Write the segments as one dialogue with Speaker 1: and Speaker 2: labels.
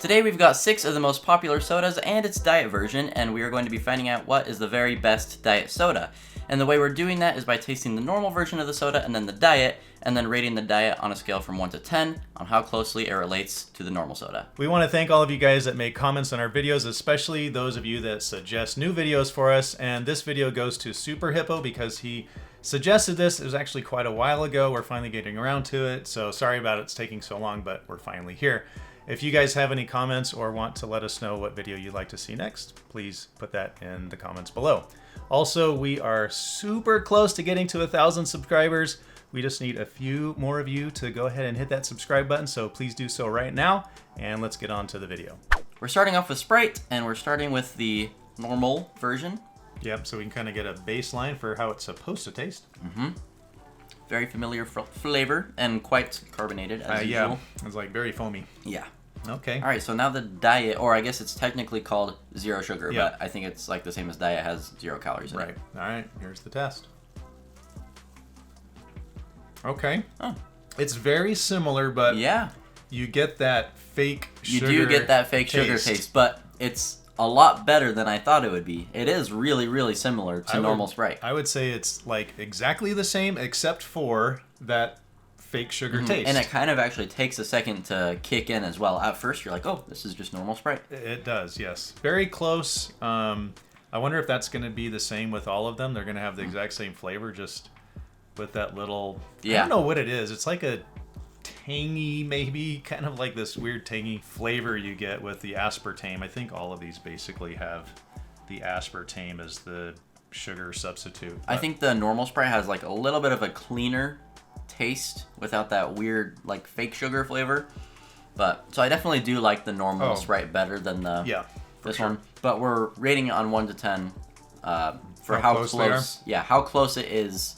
Speaker 1: Today we've got 6 of the most popular sodas and its diet version, and we are going to be finding out what is the very best diet soda. And the way we're doing that is by tasting the normal version of the soda and then the diet, and then rating the diet on a scale from 1 to 10 on how closely it relates to the normal soda.
Speaker 2: We want to thank all of you guys that make comments on our videos, especially those of you that suggest new videos for us. And this video goes to Super Hippo because he suggested this. It was actually quite a while ago. We're finally getting around to it, so sorry about it's taking so long, but we're finally here. If you guys have any comments or want to let us know what video you'd like to see next, please put that in the comments below. Also, we are super close to getting to 1,000 subscribers. We just need a few more of you to go ahead and hit that subscribe button, so please do so right now, and let's get on to the video.
Speaker 1: We're starting off with Sprite, and we're starting with the normal version.
Speaker 2: Yep, so we can kind of get a baseline for how it's supposed to taste.
Speaker 1: Very familiar flavor and quite carbonated as usual.
Speaker 2: Yeah, it's like very foamy.
Speaker 1: Yeah.
Speaker 2: Okay.
Speaker 1: All right, so now the diet, or I guess it's technically called zero sugar,
Speaker 2: Yeah.
Speaker 1: but I think it's like the same as diet, has 0 calories in
Speaker 2: Right.
Speaker 1: it.
Speaker 2: All right, here's the test. Okay.
Speaker 1: Oh.
Speaker 2: It's very similar, but
Speaker 1: Yeah,
Speaker 2: you get that fake sugar.
Speaker 1: you do get that fake sugar taste, but it's a lot better than I thought it would be. It is really, really similar to normal Sprite.
Speaker 2: I would say it's like exactly the same, except for that fake sugar taste.
Speaker 1: And it kind of actually takes a second to kick in as well. At first, you're like, oh, this is just normal Sprite.
Speaker 2: It does, yes. Very close. I wonder if that's going to be the same with all of them. They're going to have the exact same flavor, just with that little...
Speaker 1: Yeah.
Speaker 2: I don't know what it is. It's like a tangy, maybe, kind of like this weird tangy flavor you get with the aspartame. I think all of these basically have the aspartame as the sugar substitute.
Speaker 1: I think the normal Sprite has like a little bit of a cleaner taste without that weird like fake sugar flavor. But so I definitely do like the normal Sprite better than the this one. But we're rating it on 1 to 10 for how close how close it is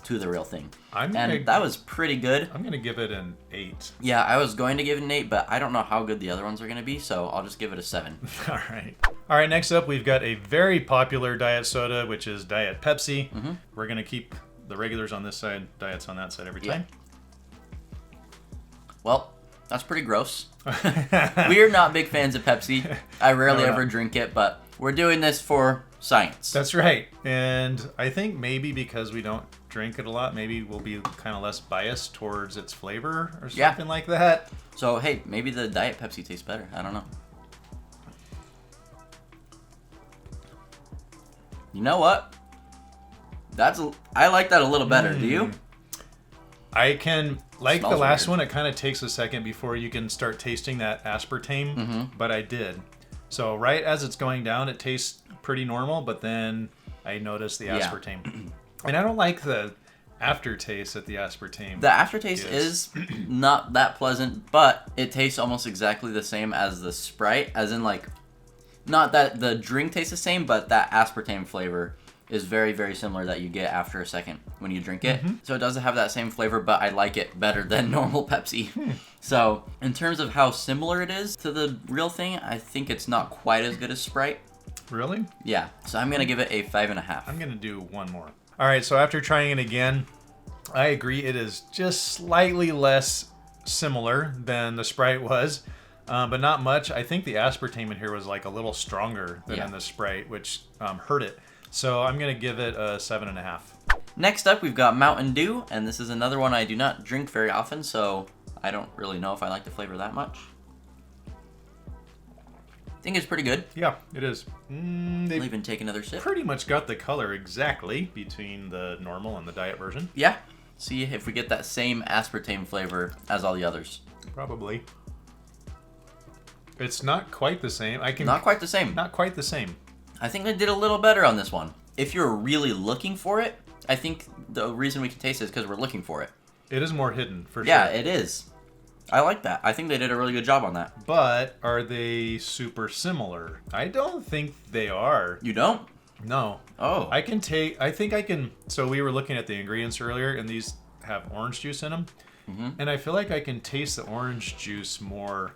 Speaker 1: to the real thing. That was pretty good.
Speaker 2: I'm gonna give it an 8.
Speaker 1: Yeah, I was going to give it an 8, but I don't know how good the other ones are gonna be, so I'll just give it a 7.
Speaker 2: All right, next up we've got a very popular diet soda, which is Diet Pepsi. We're gonna keep the regulars on this side, diets on that side every time.
Speaker 1: Well, that's pretty gross. We're not big fans of Pepsi. I rarely ever drink it, but we're doing this for science.
Speaker 2: That's right. And I think maybe because we don't drink it a lot, maybe we'll be kind of less biased towards its flavor or something like that.
Speaker 1: So, hey, maybe the Diet Pepsi tastes better. I don't know. You know what? I like that a little better. Do you?
Speaker 2: I can, like the last one, it kind of takes a second before you can start tasting that aspartame, but I did. So right as it's going down, it tastes pretty normal, but then I noticed the aspartame. And I don't like the aftertaste that the aspartame
Speaker 1: The aftertaste is not that pleasant, but it tastes almost exactly the same as the Sprite, as in like, not that the drink tastes the same, but that aspartame flavor is very, very similar that you get after a second when you drink it. So it doesn't have that same flavor, but I like it better than normal Pepsi. So in terms of how similar it is to the real thing, I think it's not quite as good as Sprite.
Speaker 2: Really?
Speaker 1: Yeah, so I'm gonna give it a 5.5.
Speaker 2: I'm gonna do one more. All right, so after trying it again, I agree it is just slightly less similar than the Sprite was, but not much. I think the aspartame in here was like a little stronger than in the Sprite, which hurt it. So I'm gonna give it a 7.5.
Speaker 1: Next up, we've got Mountain Dew, and this is another one I do not drink very often, so I don't really know if I like the flavor that much. I think it's pretty good.
Speaker 2: Yeah, it is.
Speaker 1: I'll even take another sip.
Speaker 2: Pretty much got the color exactly between the normal and the diet version.
Speaker 1: Yeah. See if we get that same aspartame flavor as all the others.
Speaker 2: Probably. It's not quite the same.
Speaker 1: Not quite the same.
Speaker 2: Not quite the same.
Speaker 1: I think they did a little better on this one. If you're really looking for it, I think the reason we can taste it is because we're looking for it.
Speaker 2: It is more hidden, for sure.
Speaker 1: Yeah, it is. I like that. I think they did a really good job on that.
Speaker 2: But are they super similar? I don't think they are.
Speaker 1: You don't?
Speaker 2: No.
Speaker 1: Oh.
Speaker 2: I think I can. So we were looking at the ingredients earlier, and these have orange juice in them. And I feel like I can taste the orange juice more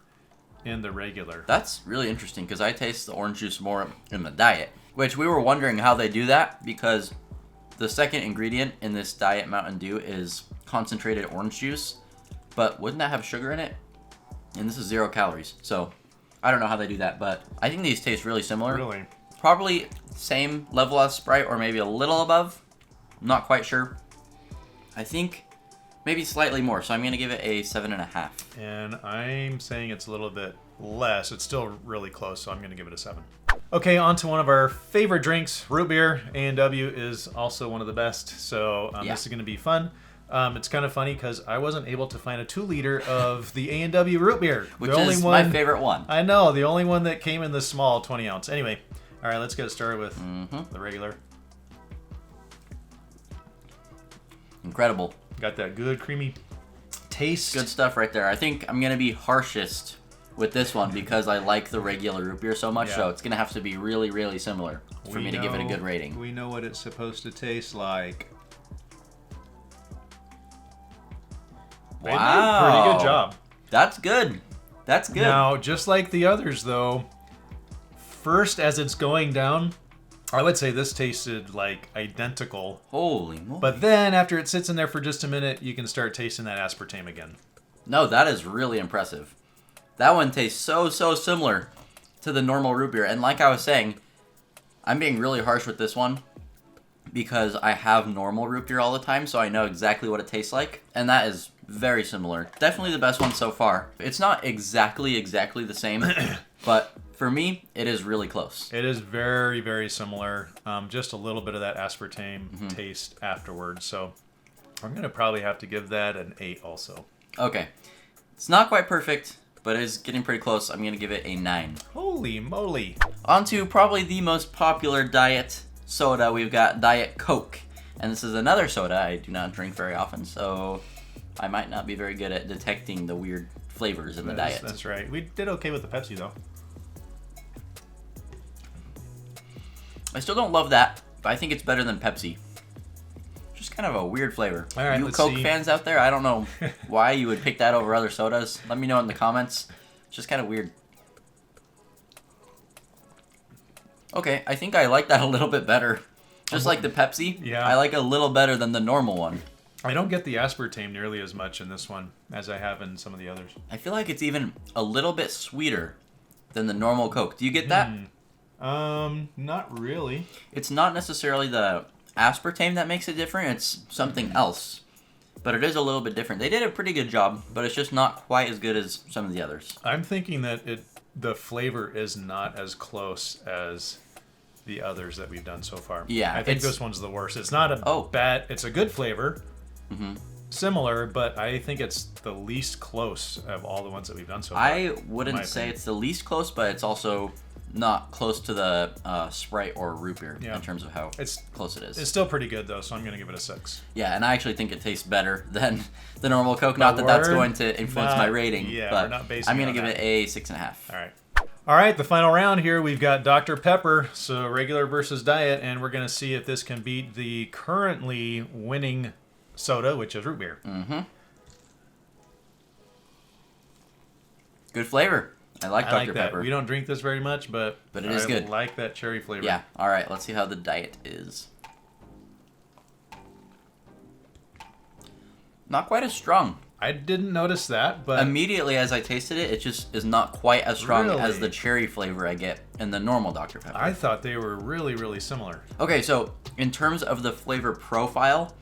Speaker 2: in the regular.
Speaker 1: That's really interesting because I taste the orange juice more in the diet, which we were wondering how they do that because the second ingredient in this Diet Mountain Dew is concentrated orange juice, but wouldn't that have sugar in it? And this is 0 calories, so I don't know how they do that, but I think these taste really similar.
Speaker 2: Really?
Speaker 1: Probably same level as Sprite or maybe a little above. Not quite sure. I think maybe slightly more, so I'm going to give it a 7.5.
Speaker 2: And I'm saying it's a little bit less. It's still really close, so I'm going to give it a 7. Okay, on to one of our favorite drinks, root beer. A&W is also one of the best, so this is going to be fun. It's kind of funny because I wasn't able to find a 2-liter of the A&W root beer.
Speaker 1: Which is my favorite one.
Speaker 2: I know, the only one that came in the small 20 ounce. Anyway, all right, let's get started with the regular.
Speaker 1: Incredible.
Speaker 2: Got that good creamy taste.
Speaker 1: Good stuff right there. I think I'm going to be harshest with this one because I like the regular root beer so much, so it's going to have to be really, really similar for me to give it a good rating.
Speaker 2: We know what it's supposed to taste like.
Speaker 1: Wow.
Speaker 2: Pretty good job.
Speaker 1: That's good. That's good.
Speaker 2: Now, just like the others, though, first as it's going down, I would say this tasted like identical.
Speaker 1: Holy moly.
Speaker 2: But then after it sits in there for just a minute, you can start tasting that aspartame again.
Speaker 1: No, that is really impressive. That one tastes so similar to the normal root beer. And like I was saying, I'm being really harsh with this one because I have normal root beer all the time, so I know exactly what it tastes like. And that is very similar. Definitely the best one so far. It's not exactly the same, but for me, it is really close.
Speaker 2: It is very, very similar. Just a little bit of that aspartame taste afterwards. So I'm going to probably have to give that an 8 also.
Speaker 1: Okay. It's not quite perfect, but it is getting pretty close. I'm going to give it a 9.
Speaker 2: Holy moly.
Speaker 1: On to probably the most popular diet soda. We've got Diet Coke. And this is another soda I do not drink very often, so I might not be very good at detecting the weird flavors in the diet.
Speaker 2: That's right. We did okay with the Pepsi, though.
Speaker 1: I still don't love that, but I think it's better than Pepsi. Just kind of a weird flavor.
Speaker 2: All right,
Speaker 1: you Coke fans out there, I don't know why you would pick that over other sodas. Let me know in the comments. It's just kind of weird. Okay, I think I like that a little bit better. Just like the Pepsi, I like it a little better than the normal one.
Speaker 2: I don't get the aspartame nearly as much in this one as I have in some of the others.
Speaker 1: I feel like it's even a little bit sweeter than the normal Coke. Do you get that?
Speaker 2: Not really.
Speaker 1: It's not necessarily the aspartame that makes it different. It's something else. But it is a little bit different. They did a pretty good job, but it's just not quite as good as some of the others.
Speaker 2: I'm thinking that the flavor is not as close as the others that we've done so far.
Speaker 1: Yeah.
Speaker 2: I think this one's the worst. It's not a bad... It's a good flavor. Similar, but I think it's the least close of all the ones that we've done so far.
Speaker 1: I wouldn't say it's the least close, but it's also not close to the Sprite or root beer in terms of how close it is.
Speaker 2: It's still pretty good, though, so I'm going to give it a 6.
Speaker 1: Yeah, and I actually think it tastes better than the normal Coke. Not that that's going to influence my rating, but
Speaker 2: we're not basing
Speaker 1: I'm going to give it a 6.5.
Speaker 2: All right. All right, the final round here, we've got Dr. Pepper, so regular versus diet, and we're going to see if this can beat the currently winning soda, which is root beer.
Speaker 1: Good flavor. I like Dr. Pepper.
Speaker 2: We don't drink this very much, but
Speaker 1: it is good.
Speaker 2: I like that cherry flavor.
Speaker 1: Yeah. All right, let's see how the diet is. Not quite as strong.
Speaker 2: I didn't notice that, but
Speaker 1: immediately as I tasted it, it just is not quite as strong as the cherry flavor I get in the normal Dr. Pepper.
Speaker 2: I thought they were really, really similar.
Speaker 1: Okay, so in terms of the flavor profile,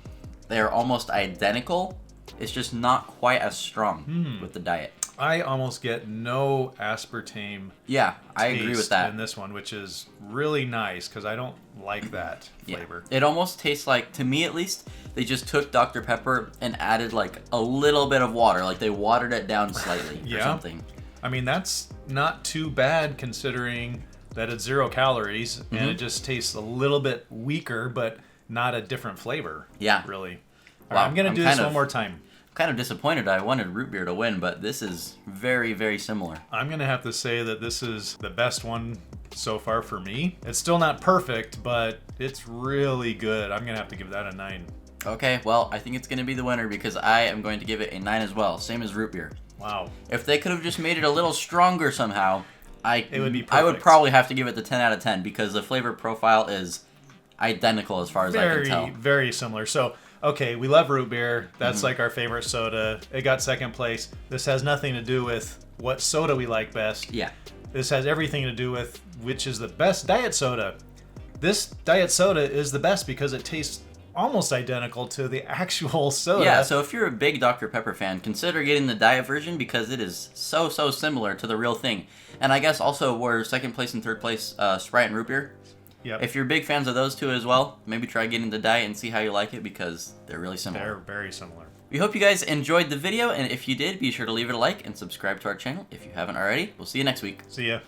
Speaker 1: they are almost identical. It's just not quite as strong with the diet.
Speaker 2: I almost get no aspartame.
Speaker 1: Yeah, I agree with that.
Speaker 2: In this one, which is really nice because I don't like that flavor.
Speaker 1: It almost tastes like, to me at least, they just took Dr. Pepper and added like a little bit of water. Like they watered it down slightly or something.
Speaker 2: I mean, that's not too bad considering that it's 0 calories and it just tastes a little bit weaker, but not a different flavor.
Speaker 1: Yeah.
Speaker 2: Really. All right, I'm going to do this one more time.
Speaker 1: Kind of disappointed. I wanted root beer to win, but this is very, very similar.
Speaker 2: I'm going to have to say that this is the best one so far for me. It's still not perfect, but it's really good. I'm going to have to give that a 9.
Speaker 1: Okay, well, I think it's going to be the winner because I am going to give it a 9 as well, same as root beer.
Speaker 2: Wow.
Speaker 1: If they could have just made it a little stronger somehow,
Speaker 2: it would be perfect.
Speaker 1: I would probably have to give it the 10 out of 10 because the flavor profile is identical as far as I can tell.
Speaker 2: Very, very similar. So, okay, we love root beer. That's like our favorite soda. It got second place. This has nothing to do with what soda we like best.
Speaker 1: Yeah.
Speaker 2: this has everything to do with which is the best diet soda. This diet soda is the best because it tastes almost identical to the actual soda.
Speaker 1: Yeah, so if you're a big Dr. Pepper fan, consider getting the diet version because it is so similar to the real thing. And I guess also we're second place and third place Sprite and root beer.
Speaker 2: Yep.
Speaker 1: If you're big fans of those two as well, maybe try getting the diet and see how you like it because they're really similar.
Speaker 2: They're very similar.
Speaker 1: We hope you guys enjoyed the video, and if you did, be sure to leave it a like and subscribe to our channel if you haven't already. We'll see you next week.
Speaker 2: See ya.